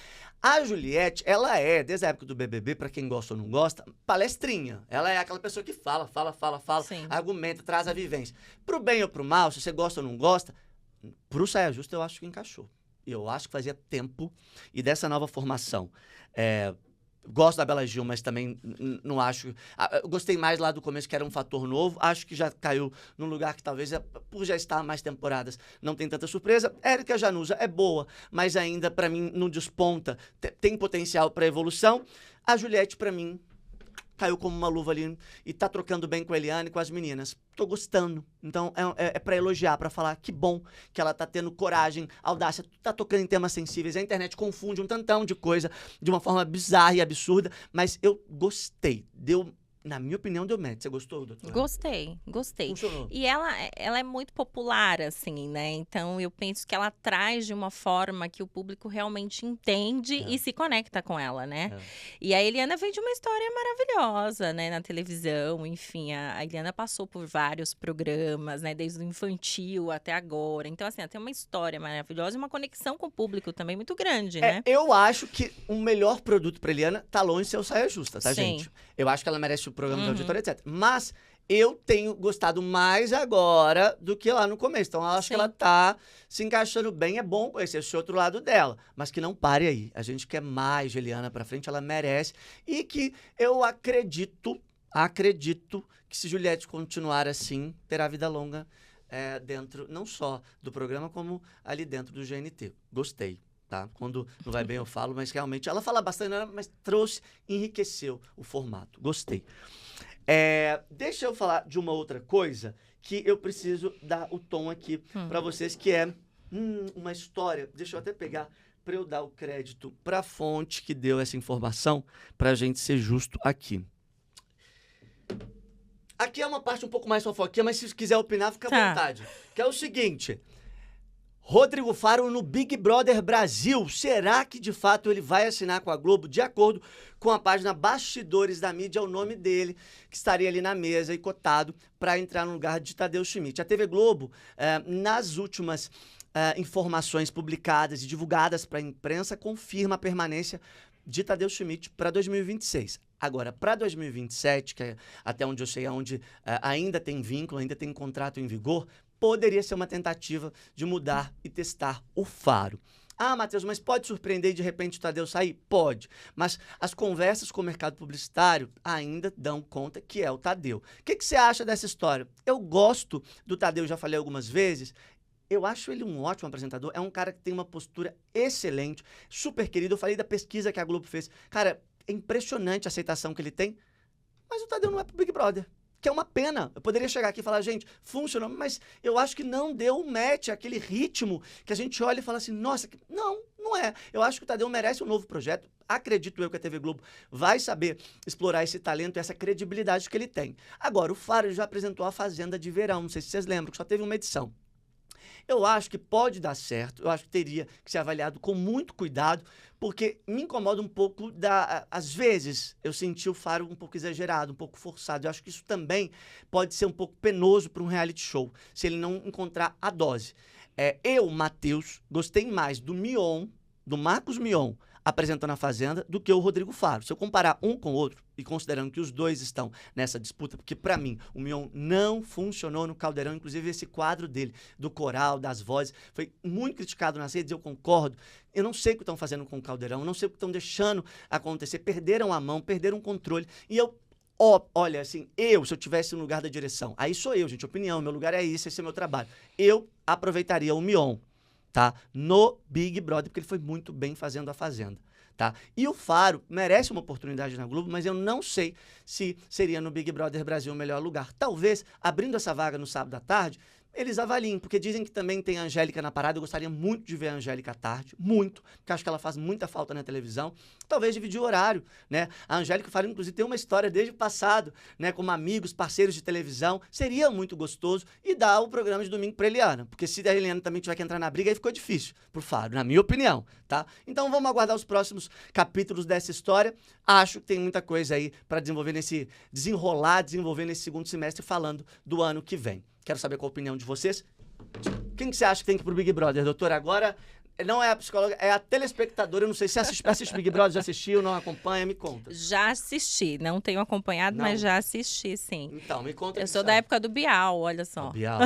A Juliette, ela é, desde a época do BBB, pra quem gosta ou não gosta, palestrinha. Ela é aquela pessoa que fala, sim, argumenta, traz a vivência. Pro bem ou pro mal, se você gosta ou não gosta, pro Saia Justa eu acho que encaixou. E eu acho que fazia tempo. E dessa nova formação, gosto da Bela Gil, mas também não acho... Eu gostei mais lá do começo, que era um fator novo. Acho que já caiu num lugar que talvez, por já estar mais temporadas, não tem tanta surpresa. Érica Januza é boa, mas ainda, pra mim, não desponta. Tem potencial pra evolução. A Juliette, pra mim, caiu como uma luva ali e tá trocando bem com a Eliane e com as meninas. Tô gostando. Então, é pra elogiar, pra falar que bom que ela tá tendo coragem, audácia, tá tocando em temas sensíveis. A internet confunde um tantão de coisa de uma forma bizarra e absurda, mas eu gostei. Na minha opinião, deu match. Você gostou, doutora? Gostei. Funcionou. E ela é muito popular, assim, né? Então, eu penso que ela traz de uma forma que o público realmente entende e se conecta com ela, né? E a Eliana vem de uma história maravilhosa, né? Na televisão, enfim. A Eliana passou por vários programas, né? Desde o infantil até agora. Então, assim, ela tem uma história maravilhosa e uma conexão com o público também muito grande, né? Eu acho que o melhor produto pra Eliana tá longe de ser o Saia Justa, tá, Sim. gente? Eu acho que ela merece o programa de auditório, etc. Mas eu tenho gostado mais agora do que lá no começo. Então, eu acho que ela tá se encaixando bem. É bom conhecer esse outro lado dela. Mas que não pare aí. A gente quer mais de Eliana pra frente. Ela merece. E que eu acredito que se Juliette continuar assim, terá vida longa dentro, não só do programa, como ali dentro do GNT. Gostei. Tá? Quando não vai bem eu falo, mas realmente ela fala bastante, mas enriqueceu o formato. Gostei. Deixa eu falar de uma outra coisa que eu preciso dar o tom aqui para vocês, que é uma história. Deixa eu até pegar para eu dar o crédito para a fonte que deu essa informação, para a gente ser justo aqui. Aqui é uma parte um pouco mais fofoquinha, mas se quiser opinar, fica à vontade. Que é o seguinte: Rodrigo Faro no Big Brother Brasil. Será que, de fato, ele vai assinar com a Globo? De acordo com a página Bastidores da Mídia, é o nome dele, que estaria ali na mesa e cotado para entrar no lugar de Tadeu Schmidt. A TV Globo, nas últimas informações publicadas e divulgadas para a imprensa, confirma a permanência de Tadeu Schmidt para 2026. Agora, para 2027, que é até onde eu sei, onde ainda tem vínculo, ainda tem contrato em vigor, poderia ser uma tentativa de mudar e testar o Faro. Ah, Matheus, mas pode surpreender e de repente o Tadeu sair? Pode. Mas as conversas com o mercado publicitário ainda dão conta que é o Tadeu. O que você acha dessa história? Eu gosto do Tadeu, já falei algumas vezes. Eu acho ele um ótimo apresentador. É um cara que tem uma postura excelente, super querido. Eu falei da pesquisa que a Globo fez. Cara, é impressionante a aceitação que ele tem. Mas o Tadeu não é pro Big Brother. Que é uma pena. Eu poderia chegar aqui e falar, gente, funcionou, mas eu acho que não deu um match, aquele ritmo que a gente olha e fala assim, nossa, não é. Eu acho que o Tadeu merece um novo projeto. Acredito eu que a TV Globo vai saber explorar esse talento e essa credibilidade que ele tem. Agora, o Faro já apresentou a Fazenda de Verão, não sei se vocês lembram, que só teve uma edição. Eu acho que pode dar certo, eu acho que teria que ser avaliado com muito cuidado, porque me incomoda um pouco às vezes, eu senti o Faro um pouco exagerado, um pouco forçado. Eu acho que isso também pode ser um pouco penoso para um reality show, se ele não encontrar a dose. Matheus, gostei mais do Mion, do Marcos Mion, apresentando a Fazenda, do que o Rodrigo Faro. Se eu comparar um com o outro, e considerando que os dois estão nessa disputa, porque para mim o Mion não funcionou no Caldeirão, inclusive esse quadro dele, do coral, das vozes, foi muito criticado nas redes, eu concordo. Eu não sei o que estão fazendo com o Caldeirão, eu não sei o que estão deixando acontecer, perderam a mão, perderam o controle, e olha, assim, se eu tivesse no lugar da direção, aí sou eu, gente, opinião, meu lugar é esse é meu trabalho, eu aproveitaria o Mion, tá? No Big Brother, porque ele foi muito bem fazendo a Fazenda, tá? E o Faro merece uma oportunidade na Globo, mas eu não sei se seria no Big Brother Brasil o melhor lugar. Talvez, abrindo essa vaga no sábado à tarde, eles avaliem, porque dizem que também tem a Angélica na parada. Eu gostaria muito de ver a Angélica à tarde, muito, porque acho que ela faz muita falta na televisão. Talvez dividir o horário, né? A Angélica Faro, inclusive, tem uma história desde o passado, né? Como amigos, parceiros de televisão. Seria muito gostoso e dar o programa de domingo para Eliana, porque se a Eliana também tiver que entrar na briga, aí ficou difícil pro Faro, na minha opinião, tá? Então vamos aguardar os próximos capítulos dessa história. Acho que tem muita coisa aí para desenvolver desenvolver nesse segundo semestre, falando do ano que vem. Quero saber qual a opinião de vocês. Quem que você acha que tem que ir pro Big Brother, doutora? Agora, não é a psicóloga, é a telespectadora. Eu não sei se assiste Big Brother, já assistiu, não acompanha, me conta. Já assisti, não tenho acompanhado, mas já assisti, sim. Então, me conta. Eu sou da época do Bial, olha só. O Bial,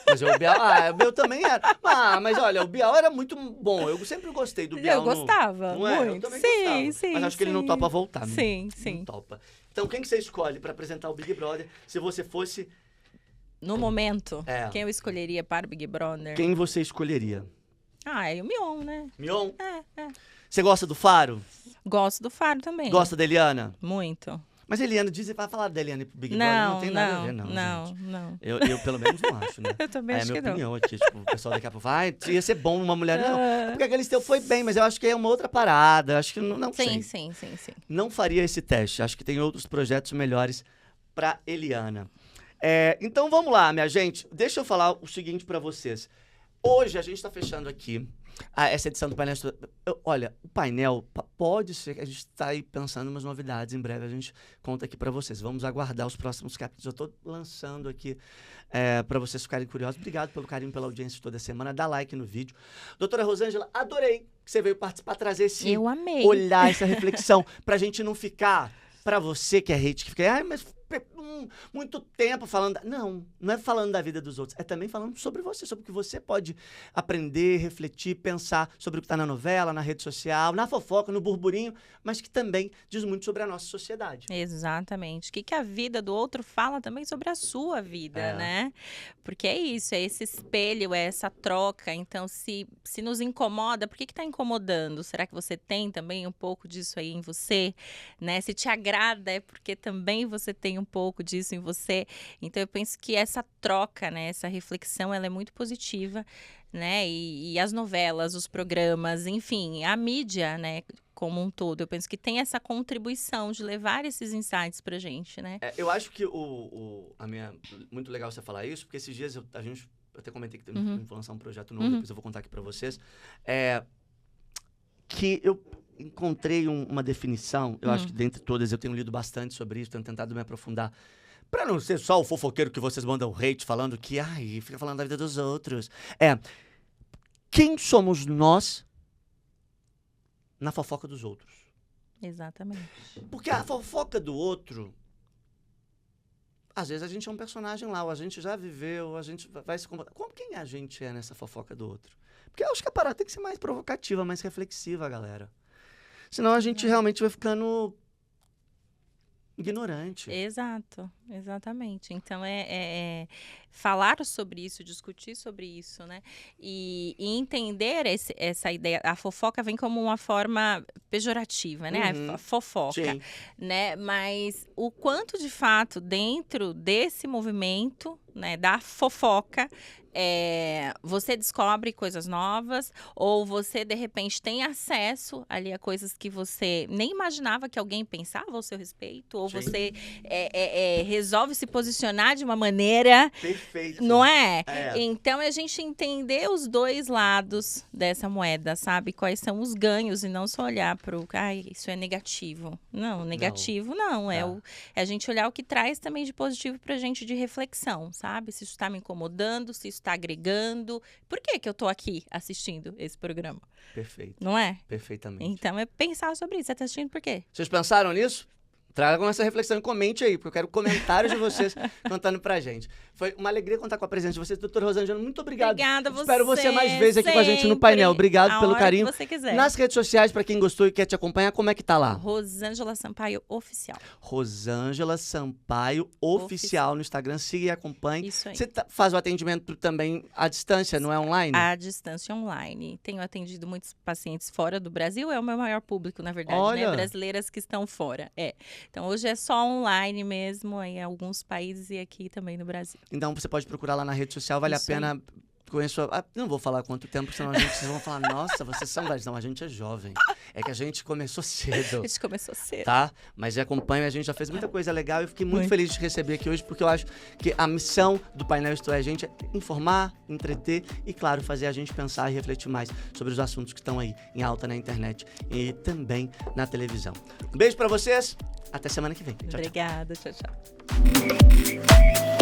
mas o Bial, o meu também era. Mas olha, o Bial era muito bom, eu sempre gostei do Bial. Eu gostava, não é? muito. Eu também gostava, sim. Mas acho que ele não topa voltar. Sim. Não topa. Então, quem que você escolhe para apresentar o Big Brother, se você fosse... No momento, quem eu escolheria para o Big Brother? Quem você escolheria? É o Mion, né? Mion? É. Você gosta do Faro? Gosto do Faro também. Gosta da Eliana? Muito. Mas Eliana, vai falar da Eliana pro Big Brother? Não tem nada a ver, não, gente. Não. Eu pelo menos não acho, né? Eu também acho que não. É a minha opinião aqui, tipo, o pessoal daqui a pouco vai, ia ser bom uma mulher. Não, porque a Galisteu foi bem, mas eu acho que é uma outra parada, acho que não sei. Sim. Não faria esse teste, acho que tem outros projetos melhores pra Eliana. Então vamos lá, minha gente. Deixa eu falar o seguinte pra vocês. Hoje a gente tá fechando aqui essa edição do painel. Olha, o painel pode ser que a gente tá aí pensando em umas novidades. Em breve a gente conta aqui pra vocês. Vamos aguardar os próximos capítulos. Eu tô lançando aqui pra vocês ficarem curiosos. Obrigado pelo carinho, pela audiência toda semana. Dá like no vídeo. Doutora Rosângela, adorei que você veio participar, trazer esse Eu amei. olhar, essa reflexão, pra gente não ficar, pra você que é hate, que fica, mas muito tempo falando... Não é falando da vida dos outros, é também falando sobre você, sobre o que você pode aprender, refletir, pensar sobre o que está na novela, na rede social, na fofoca, no burburinho, mas que também diz muito sobre a nossa sociedade. Exatamente. O que a vida do outro fala também sobre a sua vida, né? Porque é isso, é esse espelho, é essa troca. Então, se nos incomoda, por que está incomodando? Será que você tem também um pouco disso aí em você? Né? Se te agrada, é porque também você tem um pouco disso em você. Então, eu penso que essa troca, né, essa reflexão, ela é muito positiva, né? E as novelas, os programas, enfim, a mídia, né, como um todo. Eu penso que tem essa contribuição de levar esses insights pra gente, né? Eu acho que muito legal você falar isso, porque esses dias eu até comentei que vou lançar um projeto novo, depois eu vou contar aqui pra vocês. Que eu encontrei uma definição, eu acho que dentre todas, eu tenho lido bastante sobre isso, tenho tentado me aprofundar, pra não ser só o fofoqueiro que vocês mandam hate falando que, fica falando da vida dos outros. Quem somos nós na fofoca dos outros? Exatamente. Porque a fofoca do outro, às vezes a gente é um personagem lá, ou a gente já viveu, a gente vai se comportar. Quem a gente é nessa fofoca do outro? Porque eu acho que a parada tem que ser mais provocativa, mais reflexiva, galera. Senão a gente realmente vai ficando ignorante. Exato, exatamente. Então, falar sobre isso, discutir sobre isso, né? E entender essa ideia. A fofoca vem como uma forma pejorativa, né? A fofoca, Sim. né? Mas o quanto, de fato, dentro desse movimento, né, da fofoca, você descobre coisas novas, ou você, de repente, tem acesso ali a coisas que você nem imaginava que alguém pensava ao seu respeito, ou Sim. você resolve se posicionar de uma maneira... Perfeito. Não é? Então, a gente entender os dois lados dessa moeda, sabe? Quais são os ganhos, e não só olhar para o... isso é negativo. Não, negativo não. É a gente olhar o que traz também de positivo pra gente, de reflexão, sabe? Se isso está me incomodando, se isso está agregando. Por que eu tô aqui assistindo esse programa? Perfeito. Não é? Perfeitamente. Então, é pensar sobre isso. Você tá assistindo por quê? Vocês pensaram nisso? Tragam essa reflexão e comente aí, porque eu quero comentários de vocês contando pra gente. Foi uma alegria contar com a presença de vocês, doutora Rosângela. Muito obrigado. Obrigada a você. Espero você mais vezes aqui com a gente no painel. Obrigado pelo carinho. Que você quiser. Nas redes sociais, pra quem gostou e quer te acompanhar, como é que tá lá? Rosângela Sampaio Oficial. Rosângela Sampaio Oficial no Instagram. Siga e acompanhe. Isso aí. Você faz o atendimento também à distância, não é online? À distância online. Tenho atendido muitos pacientes fora do Brasil. É o meu maior público, na verdade, Olha. né? Brasileiras que estão fora. Então, hoje é só online mesmo, em alguns países e aqui também no Brasil. Então, você pode procurar lá na rede social. Vale Isso a pena... Conheço, não vou falar quanto tempo, senão vocês vão falar, nossa, vocês são velhos. Não, a gente é jovem. É que a gente começou cedo. A gente começou cedo. Tá? Mas acompanha, a gente já fez muita coisa legal. Eu fiquei muito feliz de te receber aqui hoje, porque eu acho que a missão do painel Isto é a Gente é informar, entreter e, claro, fazer a gente pensar e refletir mais sobre os assuntos que estão aí em alta na internet e também na televisão. Um beijo pra vocês, até semana que vem. Tchau, tchau. Obrigada, tchau, tchau.